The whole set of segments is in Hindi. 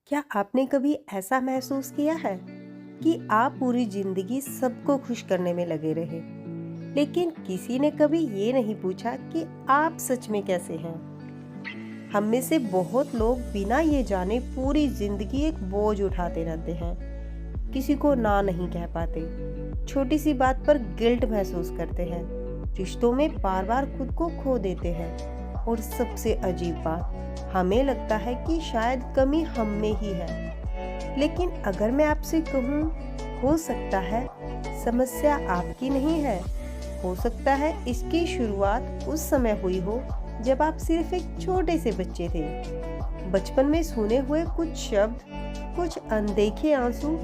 क्या आपने कभी ऐसा महसूस किया है कि आप पूरी जिंदगी सबको खुश करने में लगे रहे, लेकिन किसी ने कभी ये नहीं पूछा कि आप सच में कैसे हैं? हम में से बहुत लोग बिना ये जाने पूरी जिंदगी एक बोझ उठाते रहते हैं। किसी को ना नहीं कह पाते, छोटी सी बात पर गिल्ट महसूस करते हैं, रिश्तों में बार बार खुद को खो देते हैं। और सबसे अजीब बात, हमें लगता है कि शायद कमी हम में ही है। लेकिन अगर मैं आपसे कहूँ, हो सकता है समस्या आपकी नहीं है। हो सकता है इसकी शुरुआत उस समय हुई हो जब आप सिर्फ एक छोटे से बच्चे थे। बचपन में सुने हुए कुछ शब्द, कुछ अनदेखे आंसू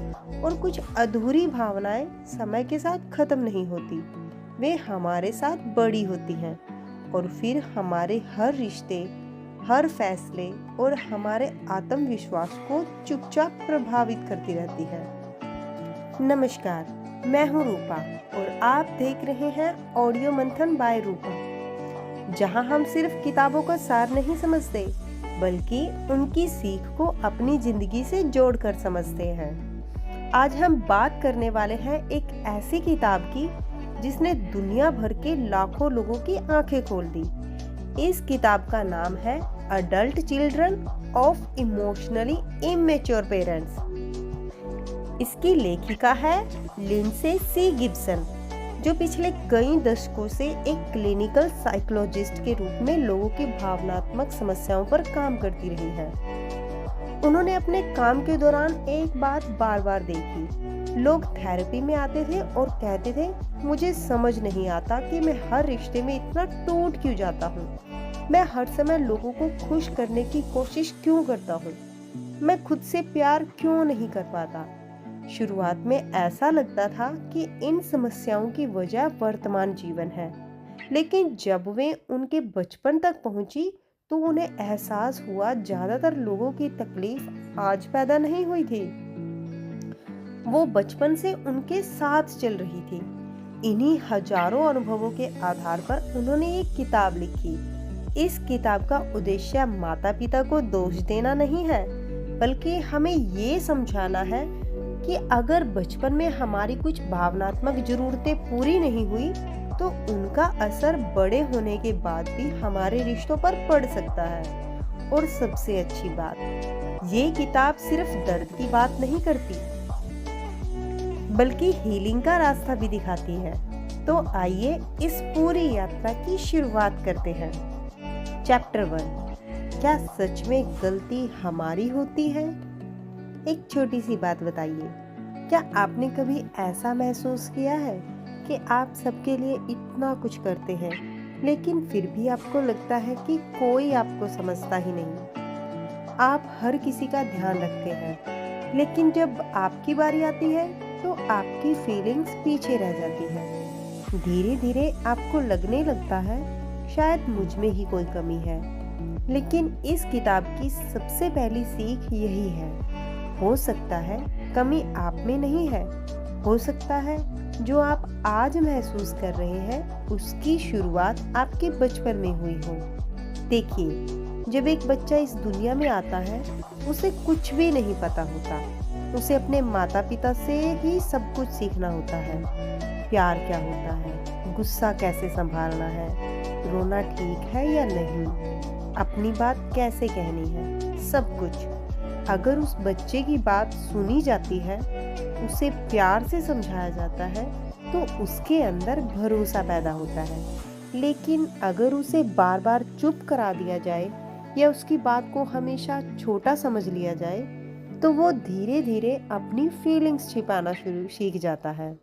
और कुछ अधूरी भावनाएं समय के साथ खत्म नहीं होती, वे हमारे साथ बड़ी होती हैं और फिर हमारे हर रिश्ते, हर फैसले और हमारे आत्मविश्वास को चुपचाप प्रभावित करती रहती है। नमस्कार, मैं हूँ रूपा और आप देख रहे हैं ऑडियो मंथन बाय रूपा, जहाँ हम सिर्फ किताबों का सार नहीं समझते, बल्कि उनकी सीख को अपनी जिंदगी से जोड़कर समझते हैं। आज हम बात करने वाले हैं एक ऐसी किताब की जिसने दुनिया भर के लाखों लोगों की आंखें खोल दी। इस किताब का नाम है adult children of emotionally immature parents. इसकी लेखिका है लिंडसे सी गिब्सन, जो पिछले कई दशकों से एक क्लिनिकल साइकोलॉजिस्ट के रूप में लोगों की भावनात्मक समस्याओं पर काम करती रही है। उन्होंने अपने काम के दौरान एक बात बार बार देखी। लोग थेरेपी में आते थे और कहते थे, मुझे समझ नहीं आता कि मैं हर रिश्ते में इतना टूट क्यों जाता हूँ। मैं हर समय लोगों को खुश करने की कोशिश क्यों करता हूँ। मैं खुद से प्यार क्यों नहीं कर पाता। शुरुआत में ऐसा लगता था कि इन समस्याओं की वजह वर्तमान जीवन है, लेकिन जब वे उनके बचपन तक पहुंची तो उन्हें एहसास हुआ ज्यादातर लोगों की तकलीफ आज पैदा नहीं हुई थी, वो बचपन से उनके साथ चल रही थी। इन्हीं हजारों अनुभवों के आधार पर उन्होंने एक किताब लिखी। इस किताब का उद्देश्य माता पिता को दोष देना नहीं है, बल्कि हमें ये समझाना है कि अगर बचपन में हमारी कुछ भावनात्मक जरूरतें पूरी नहीं हुई तो उनका असर बड़े होने के बाद भी हमारे रिश्तों पर पड़ सकता है। और सबसे अच्छी बात, ये किताब सिर्फ दर्द की बात नहीं करती, बल्कि हीलिंग का रास्ता भी दिखाती है। तो आइए इस पूरी यात्रा की शुरुआत करते हैं। चैप्टर 1, क्या सच में गलती हमारी होती है? एक छोटी सी बात बताइए, क्या आपने कभी ऐसा महसूस किया है कि आप सबके लिए इतना कुछ करते हैं, लेकिन फिर भी आपको लगता है कि कोई आपको समझता ही नहीं? आप हर किसी का ध्यान रखते हैं, लेकिन जब आपकी बारी आती है तो आपकी फीलिंग्स पीछे रह जाती है। धीरे धीरे आपको लगने लगता है शायद मुझ में ही कोई कमी है। लेकिन इस किताब की सबसे पहली सीख यही है, हो सकता है कमी आप में नहीं है, हो सकता है जो आप आज महसूस कर रहे हैं उसकी शुरुआत आपके बचपन में हुई हो। देखिए, जब एक बच्चा इस दुनिया में आता है उसे कुछ भी नहीं पता होता। उसे अपने माता पिता से ही सब कुछ सीखना होता है। प्यार क्या होता है, गुस्सा कैसे संभालना है, रोना ठीक है या नहीं, अपनी बात कैसे कहनी है, सब कुछ। अगर उस बच्चे की बात सुनी जाती है, उसे प्यार से समझाया जाता है, तो उसके अंदर भरोसा पैदा होता है। लेकिन अगर उसे बार बार चुप करा दिया जाए या उसकी बात को हमेशा छोटा समझ लिया जाए, तो वो धीरे धीरे अपनी फीलिंग्स छिपाना सीख जाता है।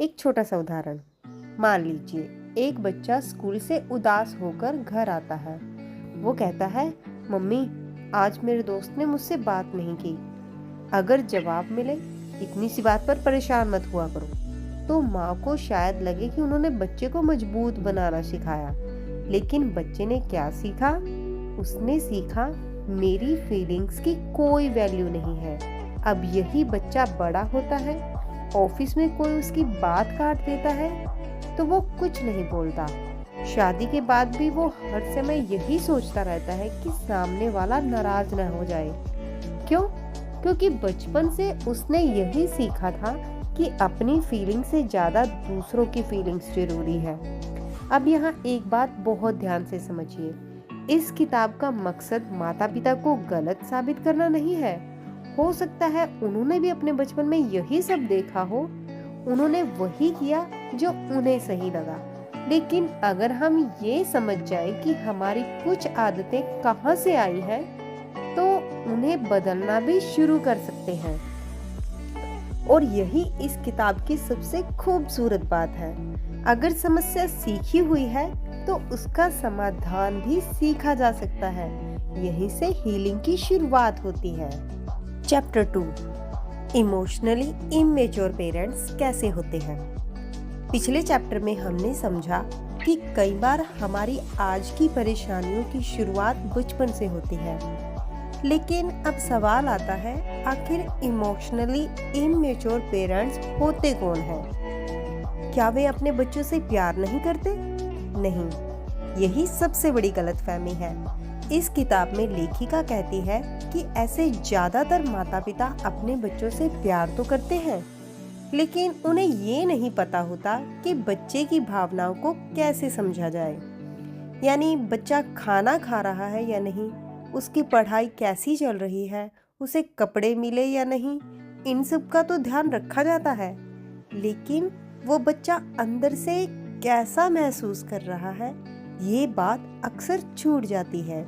एक छोटा सा उदाहरण, मान लीजिए एक बच्चा स्कूल से उदास होकर घर आता है। वो कहता है, मम्मी आज मेरे दोस्त ने मुझसे बात नहीं की। अगर जवाब मिले, इतनी सी बात पर परेशान मत हुआ करो, तो माँ को शायद लगे कि उन्होंने बच्चे को मजबूत बनाना सिखाया। लेकिन बच्चे ने क्या सीखा? उसने सीखा मेरी फीलिंग्स की कोई वैल्यू नहीं है। अब यही बच्चा बड़ा होता है, ऑफिस में कोई उसकी बात काट देता है तो वो कुछ नहीं बोलता। शादी के बाद भी वो हर समय यही सोचता रहता है कि सामने वाला नाराज न हो जाए। क्यों? क्योंकि बचपन से उसने यही सीखा था कि अपनी फीलिंग से ज़्यादा दूसरों की फीलिंग्स जरूरी है। अब यहाँ एक बात बहुत ध्यान से समझिए, इस किताब का मकसद माता पिता को गलत साबित करना नहीं है। हो सकता है उन्होंने भी अपने बचपन में यही सब देखा हो, उन्होंने वही किया जो उन्हें सही लगा। लेकिन अगर हम ये समझ जाए कि हमारी कुछ आदतें कहाँ से आई हैं, तो उन्हें बदलना भी शुरू कर सकते हैं। और यही इस किताब की सबसे खूबसूरत बात है। अगर समस्या सीखी हुई है तो उसका समाधान भी सीखा जा सकता है। यहीं से हीलिंग की शुरुआत होती है। चैप्टर 2, इमोशनली इमेच्योर पेरेंट्स कैसे होते हैं। पिछले चैप्टर में हमने समझा कि कई बार हमारी आज की परेशानियों की शुरुआत बचपन से होती है। लेकिन अब सवाल आता है, आखिर इमोशनली इमेच्योर पेरेंट्स होते कौन हैं? क्या वे अपने बच्चों से प्यार नहीं करते? नहीं, यही सबसे बड़ी गलतफहमी है। इस किताब में लेखिका कहती है कि ऐसे ज्यादातर माता पिता अपने बच्चों से प्यार तो करते हैं, लेकिन उन्हें ये नहीं पता होता कि बच्चे की भावनाओं को कैसे समझा जाए। यानी बच्चा खाना खा रहा है या नहीं, उसकी पढ़ाई कैसी चल रही है, उसे कपड़े मिले या नहीं, इन सब का तो ध्यान रखा जाता है। लेकिन वो बच्चा अंदर से कैसा महसूस कर रहा है, ये बात अक्सर छूट जाती है।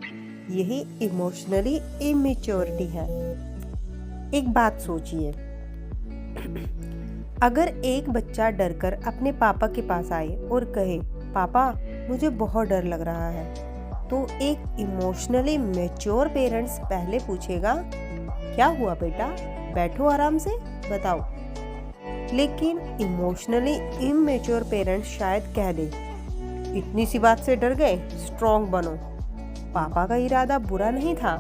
यही इमोशनली इमेच्योरिटी है। एक बात सोचिए, अगर एक बच्चा डरकर अपने पापा के पास आए और कहे, पापा मुझे बहुत डर लग रहा है, तो एक इमोशनली मैच्योर पेरेंट्स पहले पूछेगा, क्या हुआ बेटा, बैठो आराम से, बताओ। लेकिन इमोशनली इमेच्योर पेरेंट्स शायद कह दे, इतनी सी बात से डर गए, स्ट्रॉन्ग बनो। पापा का इरादा बुरा नहीं था,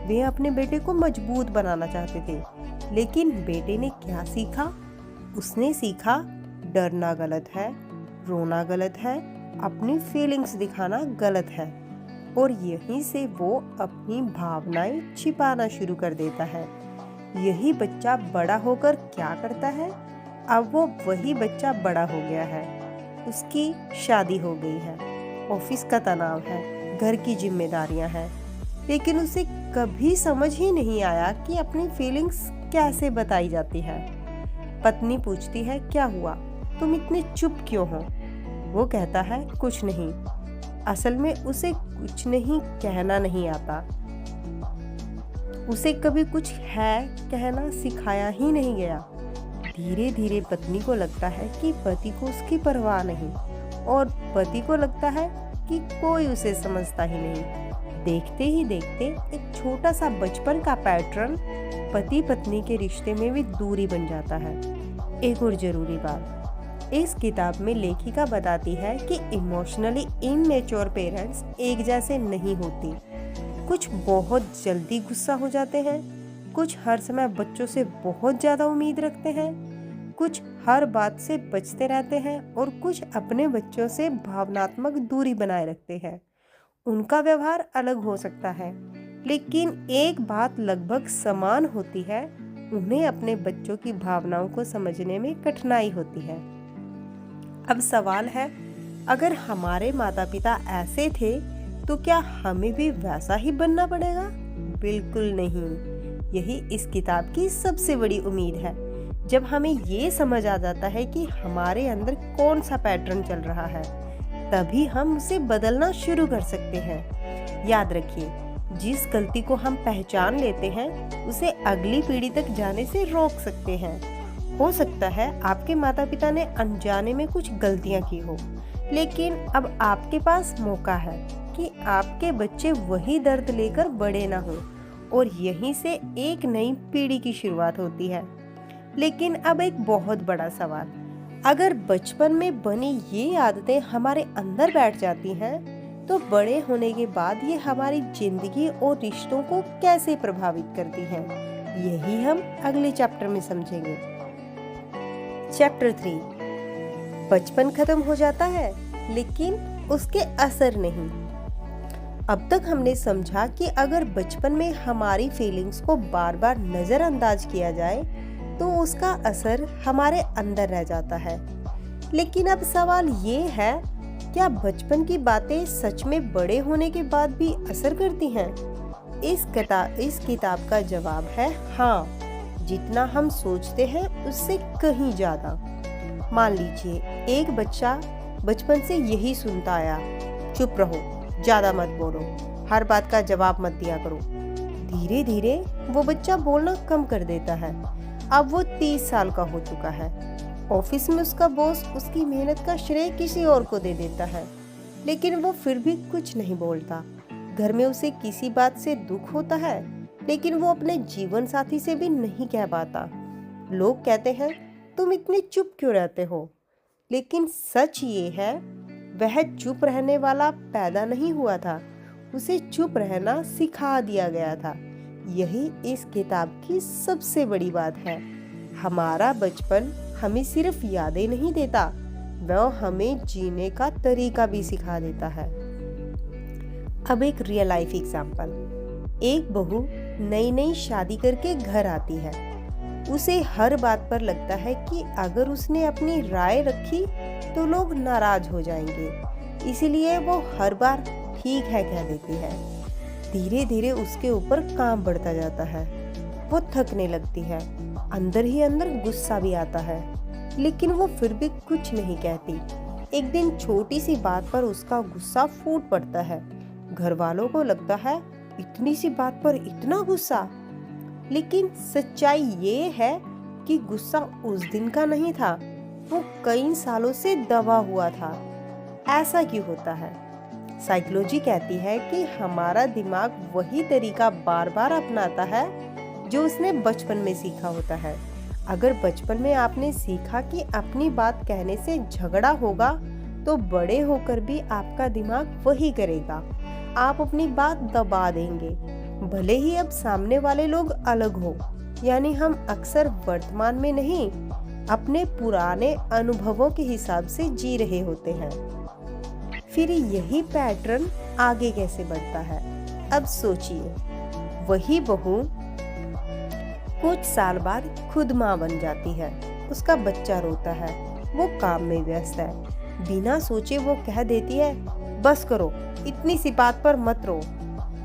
वे अपने बेटे को मजबूत बनाना चाहते थे। लेकिन बेटे ने क्या सीखा? उसने सीखा डरना गलत है, रोना गलत है, अपनी फीलिंग्स दिखाना गलत है। और यहीं से वो अपनी भावनाएं छिपाना शुरू कर देता है। यही बच्चा बड़ा होकर क्या करता है? अब वो वही बच्चा बड़ा हो गया है, उसकी शादी हो गई है, ऑफिस का तनाव है, घर की जिम्मेदारियां हैं, लेकिन उसे कभी समझ ही नहीं आया कि अपनी फीलिंग्स कैसे बताई जाती है। पत्नी पूछती है, क्या हुआ, तुम इतने चुप क्यों हो? वो कहता है, कुछ नहीं। असल में उसे कुछ नहीं कहना नहीं आता, उसे कभी कुछ है कहना सिखाया ही नहीं गया। धीरे धीरे पत्नी को लगता है कि पति को उसकी परवाह नहीं, और पति को लगता है कि कोई उसे समझता ही नहीं। देखते ही देखते एक छोटा सा बचपन का पैटर्न पति पत्नी के रिश्ते में भी दूरी बन जाता है। एक और जरूरी बात, इस किताब में लेखिका बताती है कि इमोशनली इमेच्योर पेरेंट्स एक जैसे नहीं होती। कुछ बहुत जल्दी गुस्सा हो जाते हैं, कुछ हर समय बच्चों से बहुत ज़्यादा उम्मीद रखते हैं, कुछ हर बात से बचते रहते हैं, और कुछ अपने बच्चों से भावनात्मक दूरी बनाए रखते हैं। उनका व्यवहार अलग हो सकता है, लेकिन एक बात लगभग समान होती है, उन्हें अपने बच्चों की भावनाओं को समझने में कठिनाई होती है। अब सवाल है, अगर हमारे माता पिता ऐसे थे तो क्या हमें भी वैसा ही बनना पड़ेगा? बिल्कुल नहीं। यही इस किताब की सबसे बड़ी उम्मीद है। जब हमें ये समझ आ जाता है कि हमारे अंदर कौन सा पैटर्न चल रहा है, तभी हम उसे बदलना शुरू कर सकते हैं। याद रखिए, जिस गलती को हम पहचान लेते हैं उसे अगली पीढ़ी तक जाने से रोक सकते हैं। हो सकता है आपके माता पिता ने अनजाने में कुछ गलतियां की हो, लेकिन अब आपके पास मौका है कि आपके बच्चे वही दर्द लेकर बड़े ना हो, और यहीं से एक नई पीढ़ी की शुरुआत होती है। लेकिन अब एक बहुत बड़ा सवाल, अगर बचपन में बनी ये आदतें हमारे अंदर बैठ जाती हैं, तो बड़े होने के बाद ये हमारी जिंदगी और रिश्तों को कैसे प्रभावित करती हैं? यही हम अगले चैप्टर में समझेंगे। चैप्टर 3, बचपन खत्म हो जाता है लेकिन उसके असर नहीं। अब तक हमने समझा कि अगर बचपन में हमारी फीलिंग्स को बार बार नज़रअंदाज किया जाए तो उसका असर हमारे अंदर रह जाता है। लेकिन अब सवाल ये है, क्या बचपन की बातें सच में बड़े होने के बाद भी असर करती हैं? इस किताब का जवाब है हाँ, जितना हम सोचते हैं उससे कहीं ज़्यादा। मान लीजिए एक बच्चा बचपन से यही सुनता आया, चुप रहो, ज़्यादा मत बोलो, हर बात का जवाब मत दिया करो। धीरे धीरे वो बच्चा बोलना कम कर देता है। अब वो 30 साल का हो चुका है। ऑफिस में उसका बॉस उसकी मेहनत का श्रेय किसी और को दे देता है, लेकिन वो फिर भी कुछ नहीं बोलता। घर में उसे किसी बात से दुख होता है, लेकिन वो अपने जीवन साथी से भी नहीं कह पाता। लोग कहते हैं तुम इतने चुप क्यों रहते हो, लेकिन सच ये है वह चुप रहने वाला पैदा नहीं हुआ था, उसे चुप रहना सिखा दिया गया था। यही इस किताब की सबसे बड़ी बात है। हमारा बचपन हमें सिर्फ यादें नहीं देता, वह हमें जीने का तरीका भी सिखा देता है। अब एक रियल लाइफ एग्जाम्पल। एक बहू नई नई शादी करके घर आती है। उसे हर बात पर लगता है कि अगर उसने अपनी राय रखी तो लोग नाराज हो जाएंगे, इसलिए वो हर बार ठीक है कह देती है। धीरे धीरे उसके ऊपर काम बढ़ता जाता है, वो थकने लगती है, अंदर ही अंदर गुस्सा भी आता है, लेकिन वो फिर भी कुछ नहीं कहती। एक दिन छोटी सी बात पर उसका गुस्सा फूट पड़ता है। घर वालों को लगता है इतनी सी बात पर इतना गुस्सा, लेकिन सच्चाई ये है कि गुस्सा उस दिन का नहीं था, वो कई सालों से दबा हुआ था। ऐसा क्यों होता है? साइकोलॉजी कहती है कि हमारा दिमाग वही तरीका बार बार अपनाता है जो उसने बचपन में सीखा होता है। अगर बचपन में आपने सीखा कि अपनी बात कहने से झगड़ा होगा, तो बड़े होकर भी आपका दिमाग वही करेगा। आप अपनी बात दबा देंगे, भले ही अब सामने वाले लोग अलग हो। यानी हम अक्सर वर्तमान में नहीं, अपने पुराने अनुभवों के हिसाब से जी रहे होते हैं। फिर यही पैटर्न आगे कैसे बढ़ता है? अब सोचिए, वही बहू कुछ साल बाद खुद माँ बन जाती है। उसका बच्चा रोता है, वो काम में व्यस्त है। बिना सोचे वो कह देती है, बस करो, इतनी सी बात पर मत रो।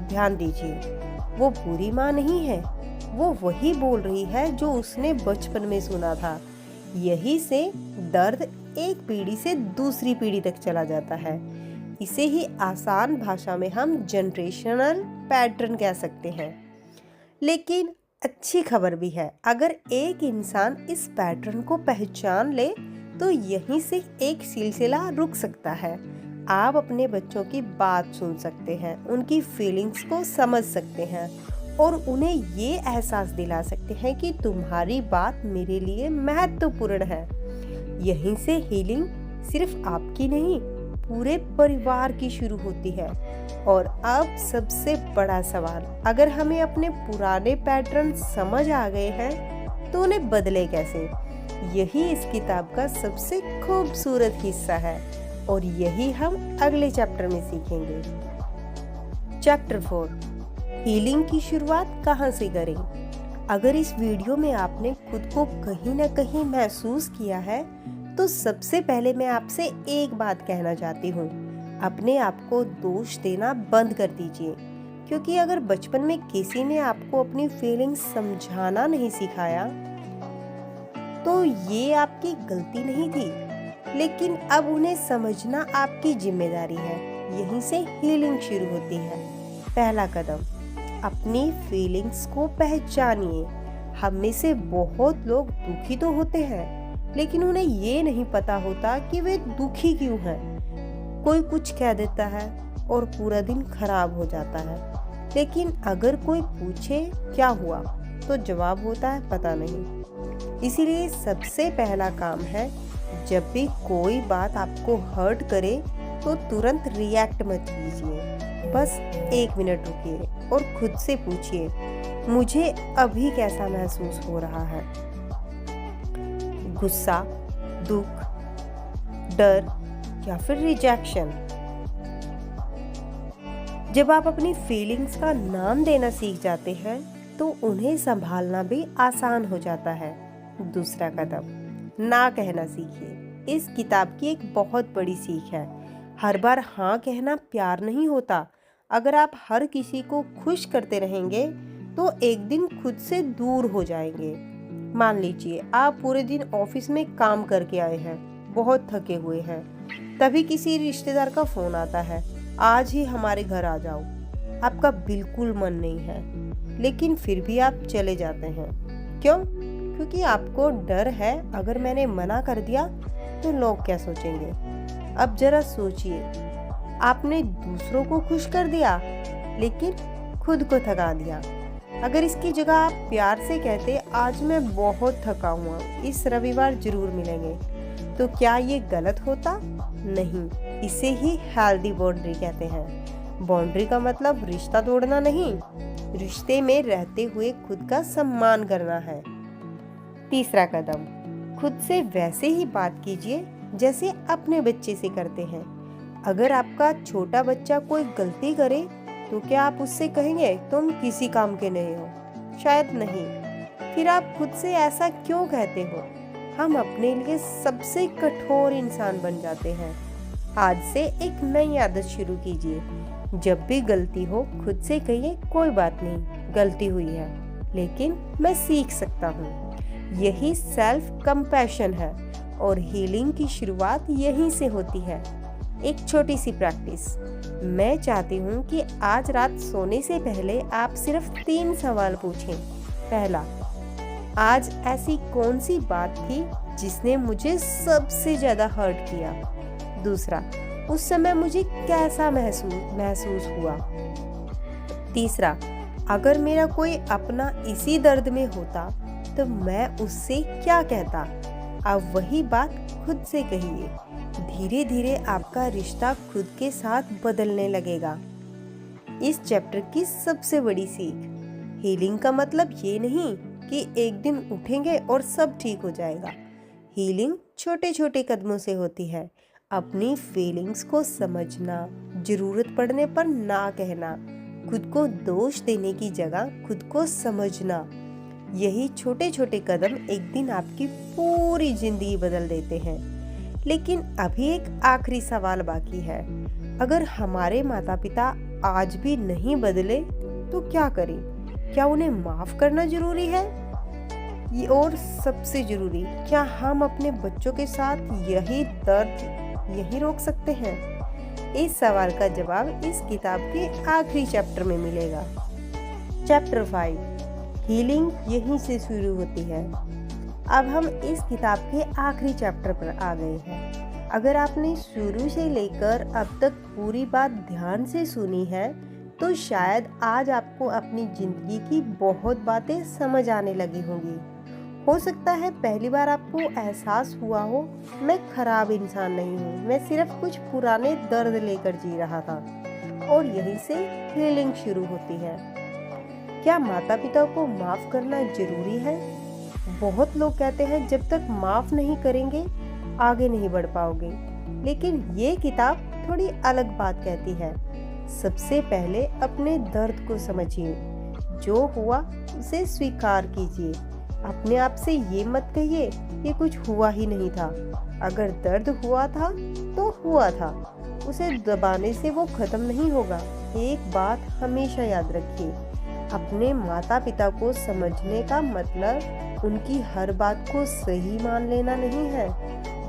ध्यान दीजिए, वो बुरी माँ नहीं है, वो वही बोल रही है जो उसने बचपन में सुना था। यही से दर्द एक पीढ़ी से दूसरी पीढ़ी तक चला जाता है। इसे ही आसान भाषा में हम जनरेशनल पैटर्न कह सकते हैं। लेकिन अच्छी खबर भी है, अगर एक इंसान इस पैटर्न को पहचान ले तो यहीं से एक सिलसिला रुक सकता है। आप अपने बच्चों की बात सुन सकते हैं, उनकी फीलिंग्स को समझ सकते हैं और उन्हें ये एहसास दिला सकते हैं कि तुम्हारी बात मेरे लिए महत्वपूर्ण है। यहीं से हीलिंग सिर्फ आपकी नहीं, पूरे परिवार की शुरू होती है। और अब सबसे बड़ा सवाल, अगर हमें अपने पुराने पैटर्न समझ आ गए हैं तो उन्हें बदले कैसे? यही इस किताब का सबसे खूबसूरत हिस्सा है और यही हम अगले चैप्टर में सीखेंगे। चैप्टर 4, हीलिंग की शुरुआत कहाँ से करें? अगर इस वीडियो में आपने खुद को कहीं ना कहीं महसूस किया है तो सबसे पहले मैं आपसे एक बात कहना चाहती हूँ, अपने आप को दोष देना बंद कर दीजिए। क्योंकि अगर बचपन में किसी ने आपको अपनी फीलिंग्स समझाना नहीं सिखाया तो ये आपकी गलती नहीं थी, लेकिन अब उन्हें समझना आपकी जिम्मेदारी है। यहीं से हीलिंग शुरू होती है। पहला कदम, अपनी फीलिंग्स को पहचानिए। हम में से बहुत लोग दुखी तो होते हैं, लेकिन उन्हें ये नहीं पता होता कि वे दुखी क्यों हैं। कोई कुछ कह देता है और पूरा दिन खराब हो जाता है, लेकिन अगर कोई पूछे क्या हुआ तो जवाब होता है पता नहीं। इसीलिए सबसे पहला काम है, जब भी कोई बात आपको हर्ट करे तो तुरंत रिएक्ट मत कीजिए। बस 1 मिनट रुकिए और खुद से पूछिए, मुझे अभी कैसा महसूस हो रहा है? गुस्सा, दुख, डर या फिर रिजेक्शन? जब आप अपनी फीलिंग्स का नाम देना सीख जाते हैं तो उन्हें संभालना भी आसान हो जाता है। दूसरा कदम, ना कहना सीखिए। इस किताब की एक बहुत बड़ी सीख है, हर बार हाँ कहना प्यार नहीं होता। अगर आप हर किसी को खुश करते रहेंगे तो एक दिन खुद से दूर हो जाएंगे। मान लीजिए आप पूरे दिन ऑफिस में काम करके आए हैं, बहुत थके हुए हैं, तभी किसी रिश्तेदार का फोन आता है, आज ही हमारे घर आ जाओ। आपका बिल्कुल मन नहीं है, लेकिन फिर भी आप चले जाते हैं। क्यों? क्योंकि आपको डर है, अगर मैंने मना कर दिया तो लोग क्या सोचेंगे। अब जरा सोचिए, आपने दूसरों को खुश कर दिया लेकिन खुद को थका दिया। अगर इसकी जगह आप प्यार से कहते, आज मैं बहुत थका हुआ, इस रविवार जरूर मिलेंगे, तो क्या ये गलत होता? नहीं, इसे ही हेल्दी बाउंड्री कहते हैं। बाउंड्री का मतलब रिश्ता तोड़ना नहीं, रिश्ते में रहते हुए खुद का सम्मान करना है। तीसरा कदम, खुद से वैसे ही बात कीजिए जैसे अपने बच्चे से करते हैं। अगर आपका छोटा बच्चा कोई गलती करे तो क्या आप उससे कहेंगे तुम किसी काम के नहीं हो? शायद नहीं। फिर आप खुद से ऐसा क्यों कहते हो? हम अपने लिए सबसे कठोर इंसान बन जाते हैं। आज से एक नई आदत शुरू कीजिए। जब भी गलती हो खुद से कहिए, कोई बात नहीं, गलती हुई है लेकिन मैं सीख सकता हूँ। यही सेल्फ कंपैशन है और हीलिंग की शुरुआत यहीं से होती है। एक छोटी सी प्रैक्टिस, मैं चाहती हूँ कि आज रात सोने से पहले आप सिर्फ 3 सवाल पूछें। पहला, आज ऐसी कौन सी बात थी जिसने मुझे सबसे ज्यादा हर्ट किया? दूसरा, उस समय मुझे कैसा महसूस हुआ? तीसरा, अगर मेरा कोई अपना इसी दर्द में होता तो मैं उससे क्या कहता? अब वही बात खुद से कहिए। धीरे धीरे आपका रिश्ता खुद के साथ बदलने लगेगा। इस चैप्टर की सबसे बड़ी सीख, हीलिंग का मतलब ये नहीं कि एक दिन उठेंगे और सब ठीक हो जाएगा। हीलिंग छोटे छोटे कदमों से होती है। अपनी फीलिंग्स को समझना, जरूरत पड़ने पर ना कहना, खुद को दोष देने की जगह खुद को समझना, यही छोटे छोटे कदम एक दिन आपकी पूरी जिंदगी बदल देते हैं। लेकिन अभी एक आखिरी सवाल बाकी है, अगर हमारे माता पिता आज भी नहीं बदले तो क्या करें? क्या उन्हें माफ करना जरूरी है? और सबसे जरूरी, क्या हम अपने बच्चों के साथ यही दर्द यही रोक सकते हैं? इस सवाल का जवाब इस किताब के आखिरी चैप्टर में मिलेगा। चैप्टर 5, हीलिंग यहीं से शुरू होती है। अब हम इस किताब के आखिरी चैप्टर पर आ गए हैं। अगर आपने शुरू से लेकर अब तक पूरी बात ध्यान से सुनी है तो शायद आज आपको अपनी जिंदगी की बहुत बातें समझ आने लगी होंगी। हो सकता है पहली बार आपको एहसास हुआ हो, मैं खराब इंसान नहीं हूँ, मैं सिर्फ कुछ पुराने दर्द लेकर जी रहा था। और यहीं से हीलिंग शुरू होती है। क्या माता पिता को माफ करना जरूरी है? बहुत लोग कहते हैं जब तक माफ नहीं करेंगे आगे नहीं बढ़ पाओगे, लेकिन ये किताब थोड़ी अलग बात कहती है। सबसे पहले अपने दर्द को समझिए, जो हुआ उसे स्वीकार कीजिए। अपने आप से ये मत कहिए कि कुछ हुआ ही नहीं था। अगर दर्द हुआ था तो हुआ था, उसे दबाने से वो खत्म नहीं होगा। एक बात हमेशा याद रखिए, अपने माता पिता को समझने का मतलब उनकी हर बात को सही मान लेना नहीं है।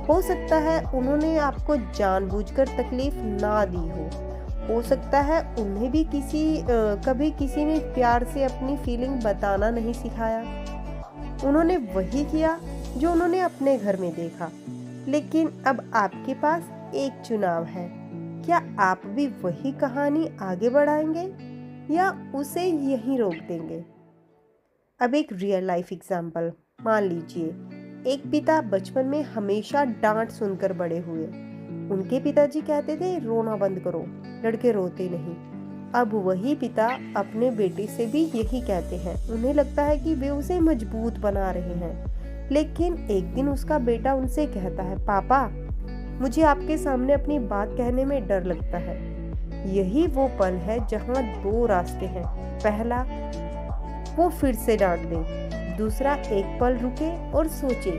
हो सकता है उन्होंने आपको जानबूझकर तकलीफ ना दी हो सकता है उन्हें भी कभी किसी ने प्यार से अपनी फीलिंग बताना नहीं सिखाया। उन्होंने वही किया जो उन्होंने अपने घर में देखा। लेकिन अब आपके पास एक चुनाव है, क्या आप भी वही कहानी आगे बढ़ाएंगे या उसे यहीं रोक देंगे? अब एक रियल लाइफ एग्जाम्पल, मान लीजिए एक पिता बचपन में हमेशा डांट सुनकर बड़े हुए। उनके पिताजी कहते थे रोना बंद करो, लड़के रोते नहीं। अब वही पिता अपने बेटे से भी यही कहते हैं। उन्हें लगता है कि वे उसे मजबूत बना रहे हैं। लेकिन एक दिन उसका बेटा उनसे कहता है, पापा मुझे आपके सामने अपनी बात कहने में डर लगता है। यही वो पल है जहाँ दो रास्ते हैं। पहला, वो फिर से डांट दे। दूसरा, एक पल रुके और सोचे,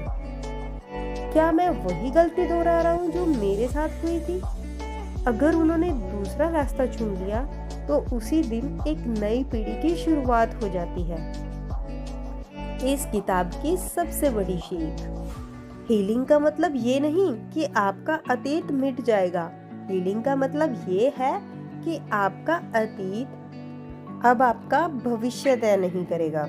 क्या मैं वही गलती दोहरा रहा हूँ जो मेरे साथ हुई थी? अगर उन्होंने दूसरा रास्ता चुन लिया तो उसी दिन एक नई पीढ़ी की शुरुआत हो जाती है। इस किताब की सबसे बड़ी सीख, हीलिंग का मतलब ये नहीं कि आपका अतीत मिट जाएगा। हीलिंग का मतलब ये है कि आपका अतीत अब आपका भविष्य तय नहीं करेगा।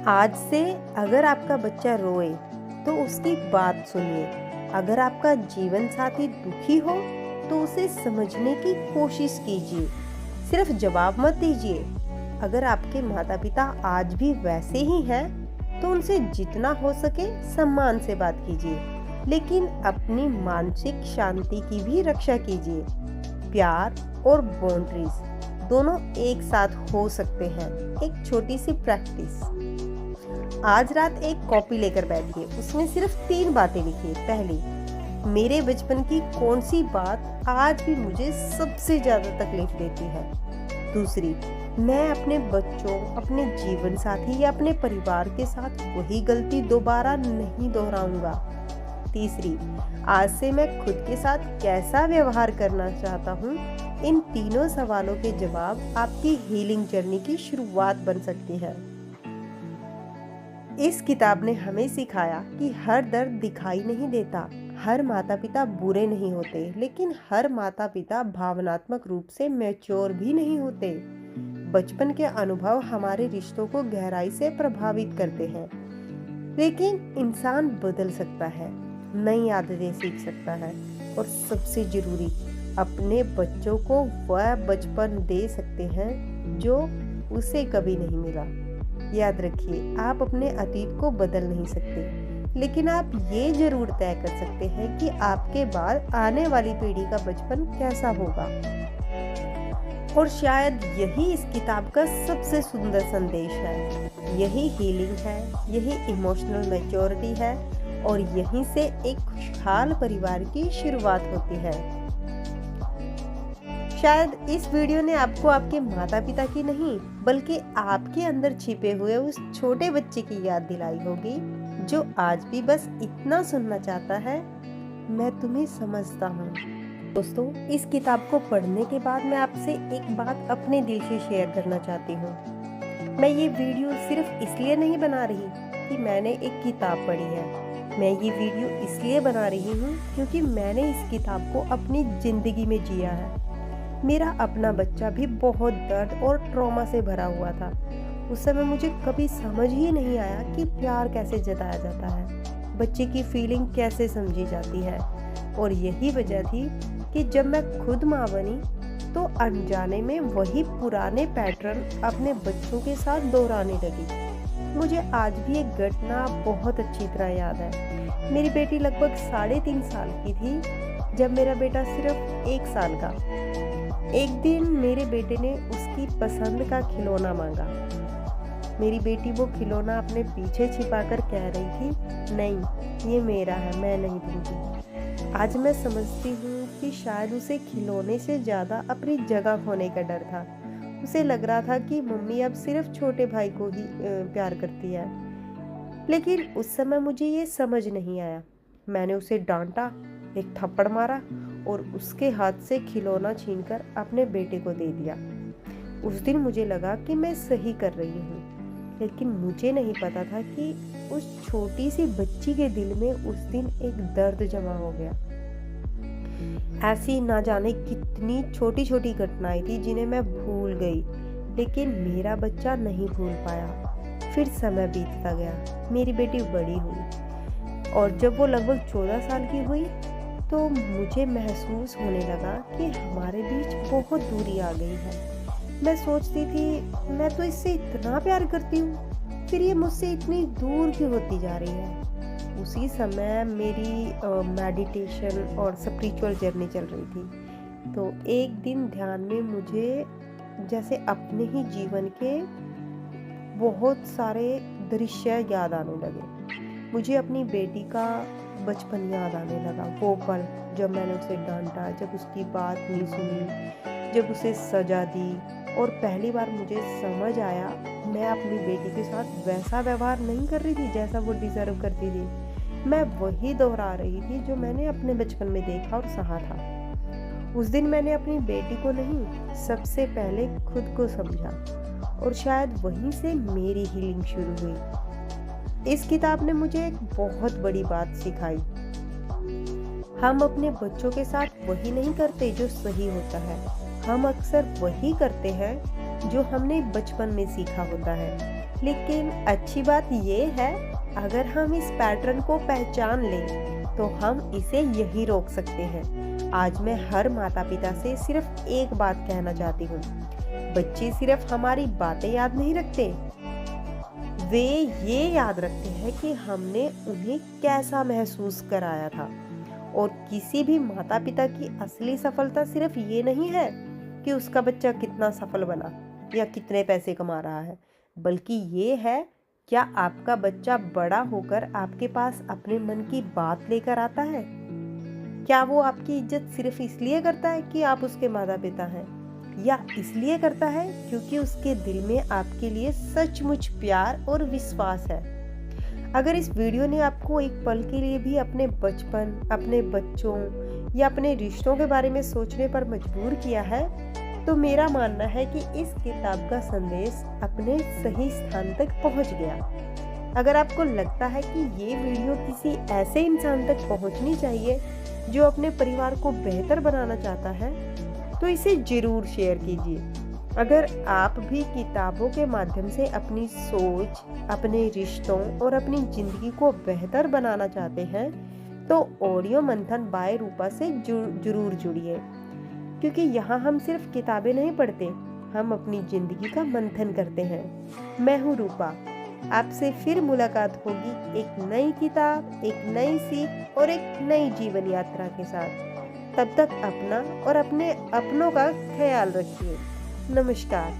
आज से अगर आपका बच्चा रोए तो उसकी बात सुनिए। अगर आपका जीवन साथी दुखी हो तो उसे समझने की कोशिश कीजिए, सिर्फ जवाब मत दीजिए। अगर आपके माता पिता आज भी वैसे ही हैं तो उनसे जितना हो सके सम्मान से बात कीजिए, लेकिन अपनी मानसिक शांति की भी रक्षा कीजिए। प्यार और बाउंड्रीज दोनों एक साथ हो सकते हैं। एक छोटी सी प्रैक्टिस, आज रात एक कॉपी लेकर बैठिए, उसमें सिर्फ 3 बातें लिखिए। पहली, मेरे बचपन की कौन सी बात आज भी मुझे सबसे ज्यादा तकलीफ देती है। दूसरी, मैं अपने बच्चों, अपने जीवन साथी या अपने परिवार के साथ वही गलती दोबारा नहीं दोहराऊंगा। तीसरी, आज से मैं खुद के साथ कैसा व्यवहार करना चाहता हूँ। इन तीनों सवालों के जवाब आपकी हीलिंग जर्नी की शुरुआत बन सकती है। इस किताब ने हमें सिखाया कि हर दर्द दिखाई नहीं देता, हर माता पिता बुरे नहीं होते, लेकिन हर माता पिता भावनात्मक रूप से मैच्योर भी नहीं होते। बचपन के अनुभव हमारे रिश्तों को गहराई से प्रभावित करते हैं, लेकिन इंसान बदल सकता है, नई आदतें सीख सकता है और सबसे जरूरी, अपने बच्चों को वह बचपन दे सकते हैं जो उसे कभी नहीं मिला। याद रखिए, आप अपने अतीत को बदल नहीं सकते, लेकिन आप ये जरूर तय कर सकते हैं कि आपके बाद आने वाली पीढ़ी का बचपन कैसा होगा। और शायद यही इस किताब का सबसे सुंदर संदेश है। यही हीलिंग है, यही इमोशनल मैच्योरिटी है और यहीं से एक खुशहाल परिवार की शुरुआत होती है। शायद इस वीडियो ने आपको आपके माता पिता की नहीं, बल्कि आपके अंदर छिपे हुए उस छोटे बच्चे की याद दिलाई होगी जो आज भी बस इतना सुनना चाहता है, मैं तुम्हें समझता हूँ। दोस्तों, इस किताब को पढ़ने के बाद मैं आपसे एक बात अपने दिल से शेयर करना चाहती हूँ। मैं ये वीडियो सिर्फ इसलिए नहीं बना रही कि मैंने एक किताब पढ़ी है। मैं ये वीडियो इसलिए बना रही हूँ क्योंकि मैंने इस किताब को अपनी जिंदगी में जिया है। मेरा अपना बच्चा भी बहुत दर्द और ट्रॉमा से भरा हुआ था। उस समय मुझे कभी समझ ही नहीं आया कि प्यार कैसे जताया जाता है, बच्चे की फीलिंग कैसे समझी जाती है। और यही वजह थी कि जब मैं खुद माँ बनी तो अनजाने में वही पुराने पैटर्न अपने बच्चों के साथ दोहराने लगी। मुझे आज भी एक घटना बहुत अच्छी तरह याद है। मेरी बेटी लगभग 3.5 साल की थी जब मेरा बेटा सिर्फ 1 साल का। एक दिन मेरे बेटे ने उसकी पसंद का खिलौना मांगा। मेरी बेटी वो खिलौना अपने पीछे छिपाकर कह रही थी, नहीं ये मेरा है, मैं नहीं दूंगी। आज मैं समझती हूँ कि शायद उसे खिलौने से ज़्यादा अपनी जगह खोने का डर था। उसे लग रहा था कि मम्मी अब सिर्फ छोटे भाई को ही प्यार करती है। लेकिन उस समय मुझे ये समझ नहीं आया। मैंने उसे डांटा, एक थप्पड़ मारा और उसके हाथ से खिलौना छीनकर अपने बेटे को दे दिया। उस दिन मुझे लगा कि मैं सही कर रही हूँ, लेकिन मुझे नहीं पता था कि उस छोटी सी बच्ची के दिल में उस दिन एक दर्द जमा हो गया। ऐसी ना जाने कितनी छोटी छोटी घटनाएं थी जिन्हें मैं भूल गई, लेकिन मेरा बच्चा नहीं भूल पाया। फिर समय बीतता गया, मेरी बेटी बड़ी हुई और जब वो लगभग 14 साल की हुई तो मुझे महसूस होने लगा कि हमारे बीच बहुत दूरी आ गई है। मैं सोचती थी मैं तो इससे इतना प्यार करती हूँ, फिर ये मुझसे इतनी दूर क्यों होती जा रही है। उसी समय मेरी मेडिटेशन और स्पिरिचुअल जर्नी चल रही थी। तो एक दिन ध्यान में मुझे जैसे अपने ही जीवन के बहुत सारे दृश्य याद आने लगे। मुझे अपनी बेटी का बचपन याद आने लगा। वो पल जब मैंने उसे डांटा, जब उसकी बात नहीं सुनी, जब उसे सजा दी और पहली बार मुझे समझ आया मैं अपनी बेटी के साथ वैसा व्यवहार नहीं कर रही थी जैसा वो डिजर्व करती थी। मैं वही दोहरा रही थी जो मैंने अपने बचपन में देखा और सहा था। उस दिन मैंने अपनी बेटी को नहीं, सबसे पहले खुद को समझा और शायद वहीं से मेरी हीलिंग शुरू हुई। इस किताब ने मुझे एक बहुत बड़ी बात सिखाई। हम अपने बच्चों के साथ वही नहीं करते जो सही होता है, हम अक्सर वही करते हैं जो हमने बचपन में सीखा होता है। लेकिन अच्छी बात ये है, अगर हम इस पैटर्न को पहचान लें तो हम इसे यही रोक सकते हैं। आज मैं हर माता पिता से सिर्फ एक बात कहना चाहती हूँ, बच्चे सिर्फ हमारी बातें याद नहीं रखते, वे ये याद रखते हैं कि हमने उन्हें कैसा महसूस कराया था। और किसी भी माता पिता की असली सफलता सिर्फ ये नहीं है कि उसका बच्चा कितना सफल बना या कितने पैसे कमा रहा है, बल्कि ये है क्या आपका बच्चा बड़ा होकर आपके पास अपने मन की बात लेकर आता है। क्या वो आपकी इज्जत सिर्फ इसलिए करता है कि आप उसके माता पिता हैं, या इसलिए करता है क्योंकि उसके दिल में आपके लिए सचमुच प्यार और विश्वास है। अगर इस वीडियो ने आपको एक पल के लिए भी अपने बचपन, अपने बच्चों या अपने रिश्तों के बारे में सोचने पर मजबूर किया है, तो मेरा मानना है कि इस किताब का संदेश अपने सही स्थान तक पहुंच गया। अगर आपको लगता है कि ये वीडियो किसी ऐसे इंसान तक पहुंचनी चाहिए जो अपने परिवार को बेहतर बनाना चाहता है, तो इसे जरूर शेयर कीजिए। अगर आप भी किताबों के माध्यम से अपनी सोच, अपने रिश्तों और अपनी जिंदगी को बेहतर बनाना चाहते हैं, तो ऑडियो मंथन बाय रूपा से जरूर जुड़िए, क्योंकि यहाँ हम सिर्फ किताबें नहीं पढ़ते, हम अपनी जिंदगी का मंथन करते हैं। मैं हूँ रूपा, आपसे फिर मुलाकात होगी एक नई किताब, एक नई सीख और एक नई जीवन यात्रा के साथ। तब तक अपना और अपने अपनों का ख्याल रखिए। नमस्कार।